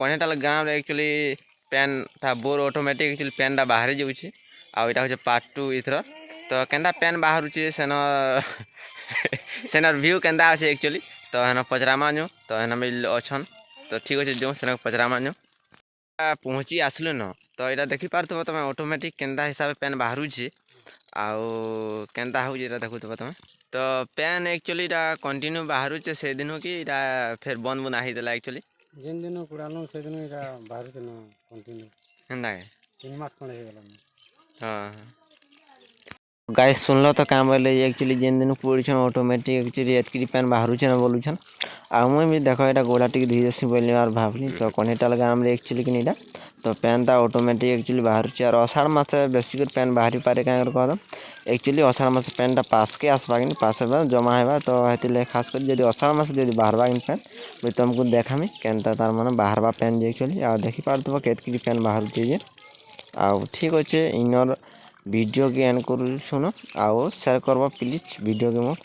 कनेटाल गाँव में actually pan था बोर ऑटोमेटिक एक्चुअली पैनटा बाहरी जाऊँगी आईटा हूँ पार्ट 2 इथर तो केन्ता पैन बाहर सेन सेनर व्यू केन्ता अच्छे एक्चुअली तो हेन पचरामा जो तो हेन मिल अच्छन तो ठीक अच्छे जो सेन पचरामा जो पहुँची आसलु न तो यहाँ देखिपार तुम ऑटोमेटिक केन्ता हिसाब पैन बाहर आउ केन्ता हो देखु तुम तो पैन एक्चुअली कंटिन्यू बाहर से दिन कि फिर बंद बुना होता एक्चुअली जेन दिन कुड़ालु से दिन इरा बाहर दिन कंटिन्यू हेन्ता 3 मास खंडे हो गला। हाँ गाइस सुनल तो क्या बोले एक्चुअली जेन दिन पड़छन ऑटोमेटिक एक्चुअली एतकी पैन बाहर बोलुछन आ मुई भी देख यहाँ गोला टी धोई देसी बोली और भावली तो कनेटाल गाँव में एक्चुअली कि नहीं तो पैनटा ऑटोमेटिक एक्चुअली बाहर और अषाढ़ मास बेसिक पैन बाहरी पारे क्या कह एक्चुअली अषाढ़ मास पैनटा पास के आसवा कि पास जमा होगा तो ये खास कर जब अषाढ़ मास जब बाहरवा कि पैन मुझे तुमको देखामी केनता तार मैंने बाहरवा पैन एक्चुअली आ देखिपार केतकी पैन बाहर आउ ठीक अच्छे इनर वीडियो के एंड कर सुन आउ शेयर करब प्लीज वीडियो के मोर